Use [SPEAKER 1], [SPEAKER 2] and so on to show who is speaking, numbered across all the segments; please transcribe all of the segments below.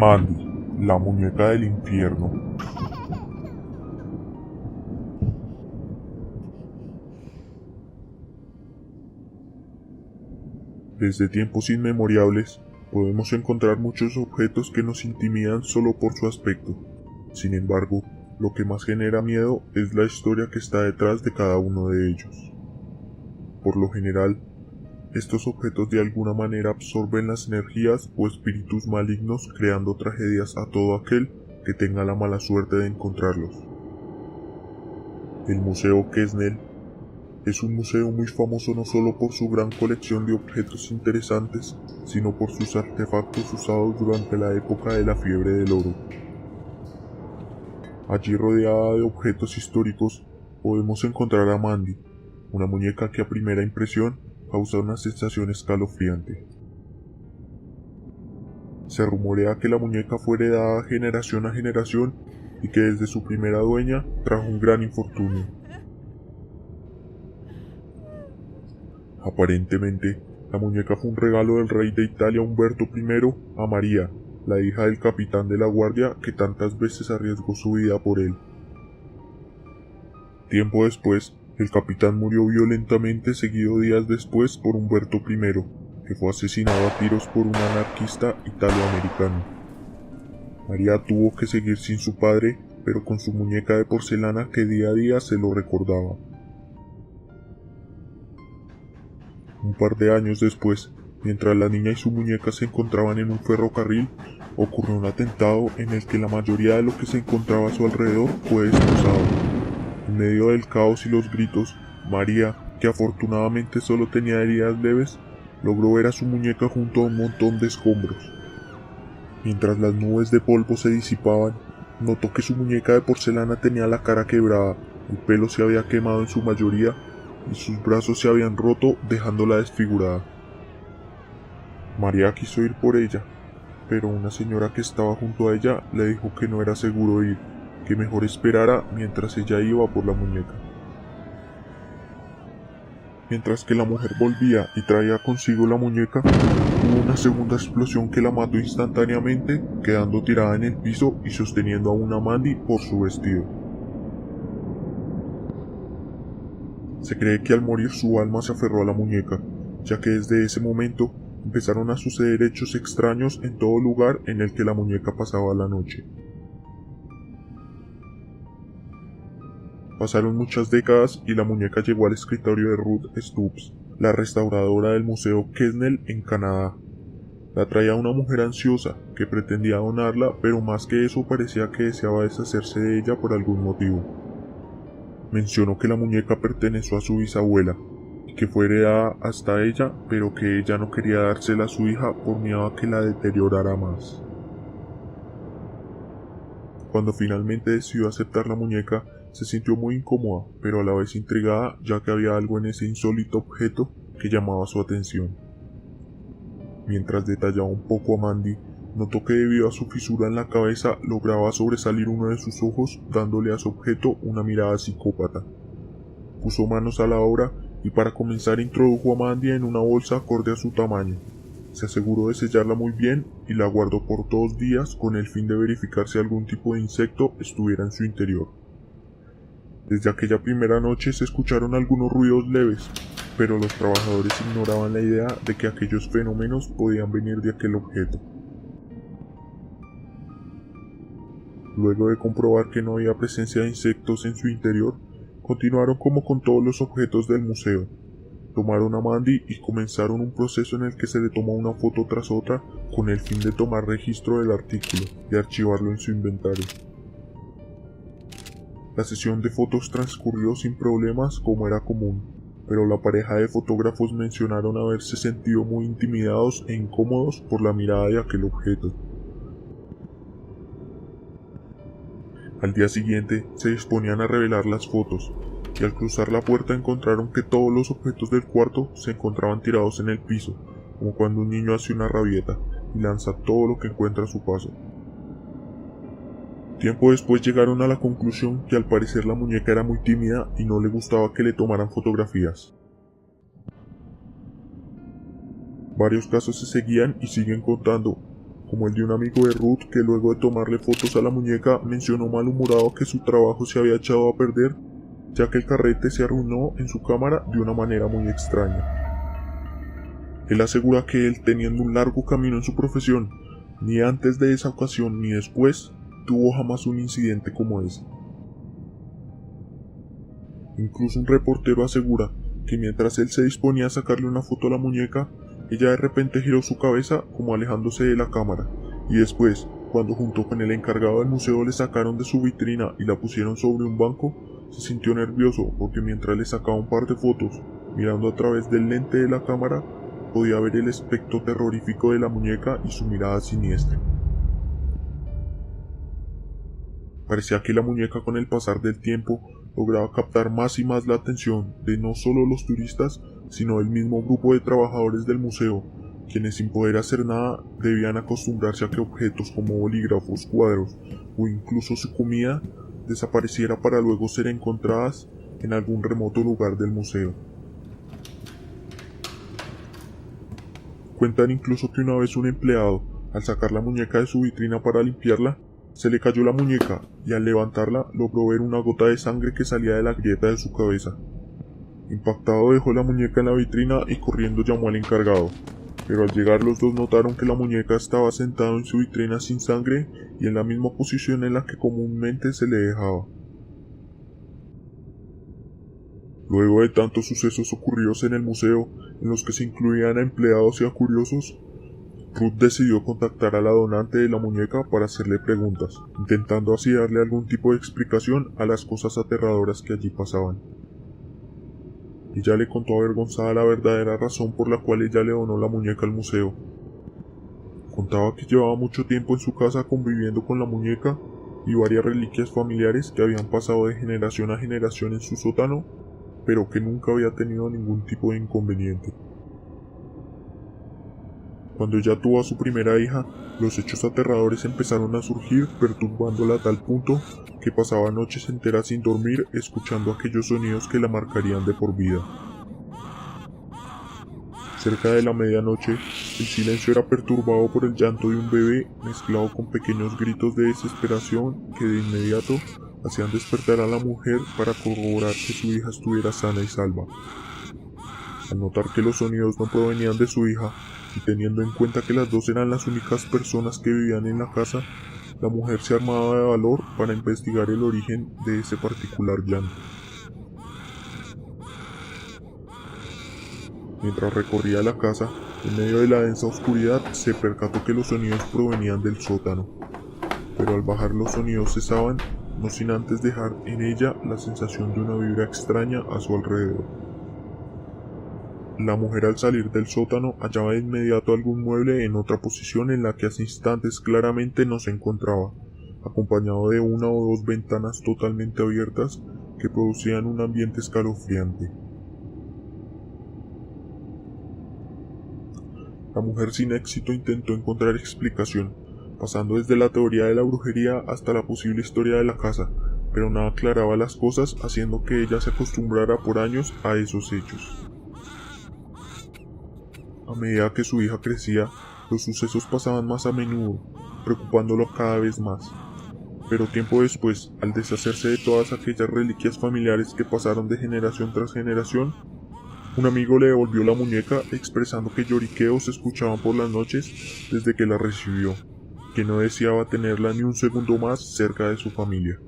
[SPEAKER 1] Mandy, la muñeca del infierno. Desde tiempos inmemoriales, podemos encontrar muchos objetos que nos intimidan solo por su aspecto. Sin embargo, lo que más genera miedo es la historia que está detrás de cada uno de ellos. Por lo general, estos objetos de alguna manera absorben las energías o espíritus malignos, creando tragedias a todo aquel que tenga la mala suerte de encontrarlos. El Museo Quesnel es un museo muy famoso no solo por su gran colección de objetos interesantes, sino por sus artefactos usados durante la época de la fiebre del oro. Allí, rodeada de objetos históricos, podemos encontrar a Mandy, una muñeca que a primera impresión causa una sensación escalofriante. Se rumorea que la muñeca fue heredada generación a generación y que desde su primera dueña trajo un gran infortunio. Aparentemente, la muñeca fue un regalo del rey de Italia Humberto I a María, la hija del capitán de la guardia que tantas veces arriesgó su vida por él. Tiempo después, el capitán murió violentamente, seguido días después por Humberto I, que fue asesinado a tiros por un anarquista italoamericano. María tuvo que seguir sin su padre, pero con su muñeca de porcelana que día a día se lo recordaba. Un par de años después, mientras la niña y su muñeca se encontraban en un ferrocarril, ocurrió un atentado en el que la mayoría de lo que se encontraba a su alrededor fue destrozado. En medio del caos y los gritos, María, que afortunadamente solo tenía heridas leves, logró ver a su muñeca junto a un montón de escombros. Mientras las nubes de polvo se disipaban, notó que su muñeca de porcelana tenía la cara quebrada, el pelo se había quemado en su mayoría y sus brazos se habían roto, dejándola desfigurada. María quiso ir por ella, pero una señora que estaba junto a ella le dijo que no era seguro ir, que mejor esperara mientras ella iba por la muñeca. Mientras que la mujer volvía y traía consigo la muñeca, hubo una segunda explosión que la mató instantáneamente, quedando tirada en el piso y sosteniendo a una Mandy por su vestido. Se cree que al morir su alma se aferró a la muñeca, ya que desde ese momento empezaron a suceder hechos extraños en todo lugar en el que la muñeca pasaba la noche. Pasaron muchas décadas y la muñeca llegó al escritorio de Ruth Stubbs, la restauradora del Museo Quesnel en Canadá. La traía una mujer ansiosa que pretendía donarla, pero más que eso parecía que deseaba deshacerse de ella por algún motivo. Mencionó que la muñeca perteneció a su bisabuela y que fue heredada hasta ella, pero que ella no quería dársela a su hija por miedo a que la deteriorara más. Cuando finalmente decidió aceptar la muñeca, se sintió muy incómoda, pero a la vez intrigada, ya que había algo en ese insólito objeto que llamaba su atención. Mientras detallaba un poco a Mandy, notó que debido a su fisura en la cabeza lograba sobresalir uno de sus ojos, dándole a su objeto una mirada psicópata. Puso manos a la obra y para comenzar introdujo a Mandy en una bolsa acorde a su tamaño. Se aseguró de sellarla muy bien y la guardó por 2 días con el fin de verificar si algún tipo de insecto estuviera en su interior. Desde aquella primera noche se escucharon algunos ruidos leves, pero los trabajadores ignoraban la idea de que aquellos fenómenos podían venir de aquel objeto. Luego de comprobar que no había presencia de insectos en su interior, continuaron como con todos los objetos del museo. Tomaron a Mandy y comenzaron un proceso en el que se le tomó una foto tras otra con el fin de tomar registro del artículo y archivarlo en su inventario. La sesión de fotos transcurrió sin problemas como era común, pero la pareja de fotógrafos mencionaron haberse sentido muy intimidados e incómodos por la mirada de aquel objeto. Al día siguiente se disponían a revelar las fotos, y al cruzar la puerta encontraron que todos los objetos del cuarto se encontraban tirados en el piso, como cuando un niño hace una rabieta y lanza todo lo que encuentra a su paso. Tiempo después llegaron a la conclusión que al parecer la muñeca era muy tímida y no le gustaba que le tomaran fotografías. Varios casos se seguían y siguen contando, como el de un amigo de Ruth que luego de tomarle fotos a la muñeca mencionó malhumorado que su trabajo se había echado a perder, ya que el carrete se arruinó en su cámara de una manera muy extraña. Él asegura que él, teniendo un largo camino en su profesión, ni antes de esa ocasión ni después, tuvo jamás un incidente como ese. Incluso un reportero asegura que mientras él se disponía a sacarle una foto a la muñeca, ella de repente giró su cabeza como alejándose de la cámara, y después, cuando junto con el encargado del museo le sacaron de su vitrina y la pusieron sobre un banco, se sintió nervioso porque mientras le sacaba un par de fotos, mirando a través del lente de la cámara, podía ver el aspecto terrorífico de la muñeca y su mirada siniestra. Parecía que la muñeca con el pasar del tiempo lograba captar más y más la atención de no solo los turistas, sino del mismo grupo de trabajadores del museo, quienes sin poder hacer nada debían acostumbrarse a que objetos como bolígrafos, cuadros o incluso su comida desapareciera para luego ser encontradas en algún remoto lugar del museo. Cuentan incluso que una vez un empleado, al sacar la muñeca de su vitrina para limpiarla, se le cayó la muñeca y al levantarla logró ver una gota de sangre que salía de la grieta de su cabeza. Impactado dejó la muñeca en la vitrina y corriendo llamó al encargado, pero al llegar los dos notaron que la muñeca estaba sentada en su vitrina sin sangre y en la misma posición en la que comúnmente se le dejaba. Luego de tantos sucesos ocurridos en el museo, en los que se incluían a empleados y a curiosos, Ruth decidió contactar a la donante de la muñeca para hacerle preguntas, intentando así darle algún tipo de explicación a las cosas aterradoras que allí pasaban. Ella le contó avergonzada la verdadera razón por la cual ella le donó la muñeca al museo. Contaba que llevaba mucho tiempo en su casa conviviendo con la muñeca y varias reliquias familiares que habían pasado de generación a generación en su sótano, pero que nunca había tenido ningún tipo de inconveniente. Cuando ella tuvo a su primera hija, los hechos aterradores empezaron a surgir, perturbándola a tal punto que pasaba noches enteras sin dormir escuchando aquellos sonidos que la marcarían de por vida. Cerca de la medianoche, el silencio era perturbado por el llanto de un bebé mezclado con pequeños gritos de desesperación que de inmediato hacían despertar a la mujer para corroborar que su hija estuviera sana y salva. Al notar que los sonidos no provenían de su hija, y teniendo en cuenta que las dos eran las únicas personas que vivían en la casa, la mujer se armaba de valor para investigar el origen de ese particular llanto. Mientras recorría la casa, en medio de la densa oscuridad, se percató que los sonidos provenían del sótano, pero al bajar los sonidos cesaban, no sin antes dejar en ella la sensación de una vibra extraña a su alrededor. La mujer al salir del sótano hallaba de inmediato algún mueble en otra posición en la que hace instantes claramente no se encontraba, acompañado de una o dos ventanas totalmente abiertas que producían un ambiente escalofriante. La mujer sin éxito intentó encontrar explicación, pasando desde la teoría de la brujería hasta la posible historia de la casa, pero nada aclaraba las cosas, haciendo que ella se acostumbrara por años a esos hechos. A medida que su hija crecía, los sucesos pasaban más a menudo, preocupándolo cada vez más. Pero tiempo después, al deshacerse de todas aquellas reliquias familiares que pasaron de generación tras generación, un amigo le devolvió la muñeca expresando que lloriqueos se escuchaban por las noches desde que la recibió, que no deseaba tenerla ni un segundo más cerca de su familia.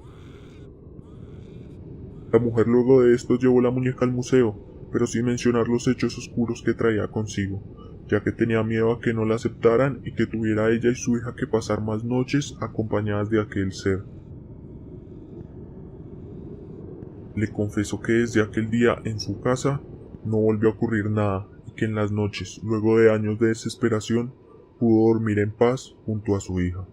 [SPEAKER 1] La mujer luego de esto llevó la muñeca al museo, pero sin mencionar los hechos oscuros que traía consigo, ya que tenía miedo a que no la aceptaran y que tuviera ella y su hija que pasar más noches acompañadas de aquel ser. Le confesó que desde aquel día en su casa no volvió a ocurrir nada y que en las noches, luego de años de desesperación, pudo dormir en paz junto a su hija.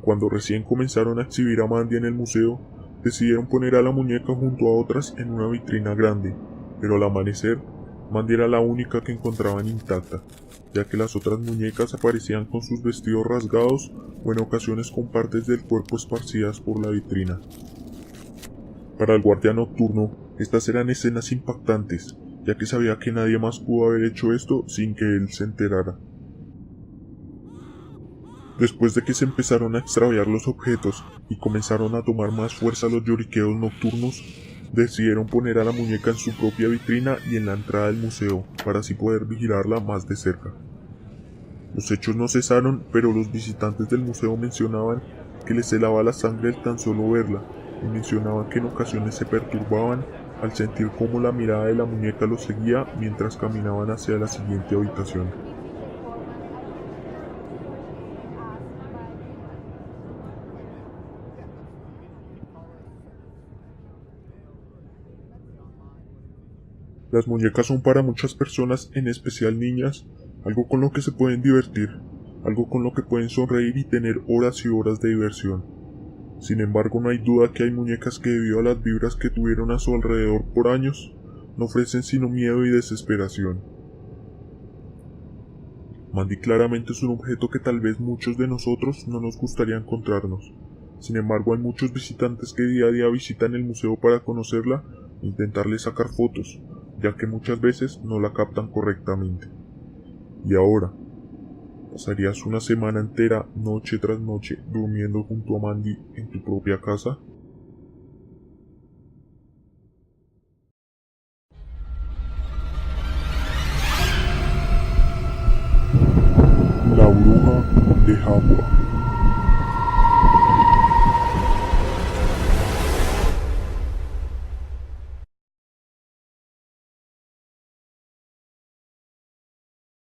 [SPEAKER 1] Cuando recién comenzaron a exhibir a Mandy en el museo, decidieron poner a la muñeca junto a otras en una vitrina grande, pero al amanecer, Mandy era la única que encontraban intacta, ya que las otras muñecas aparecían con sus vestidos rasgados o en ocasiones con partes del cuerpo esparcidas por la vitrina. Para el guardia nocturno, estas eran escenas impactantes, ya que sabía que nadie más pudo haber hecho esto sin que él se enterara. Después de que se empezaron a extraviar los objetos y comenzaron a tomar más fuerza los lloriqueos nocturnos, decidieron poner a la muñeca en su propia vitrina y en la entrada del museo, para así poder vigilarla más de cerca. Los hechos no cesaron, pero los visitantes del museo mencionaban que les helaba la sangre el tan solo verla, y mencionaban que en ocasiones se perturbaban al sentir cómo la mirada de la muñeca los seguía mientras caminaban hacia la siguiente habitación. Las muñecas son para muchas personas, en especial niñas, algo con lo que se pueden divertir, algo con lo que pueden sonreír y tener horas y horas de diversión. Sin embargo, no hay duda que hay muñecas que, debido a las vibras que tuvieron a su alrededor por años, no ofrecen sino miedo y desesperación. Mandy claramente es un objeto que tal vez muchos de nosotros no nos gustaría encontrarnos. Sin embargo, hay muchos visitantes que día a día visitan el museo para conocerla e intentarle sacar fotos, ya que muchas veces no la captan correctamente. Y ahora, ¿pasarías una semana entera, noche tras noche, durmiendo junto a Mandy en tu propia casa? La bruja de Jabua.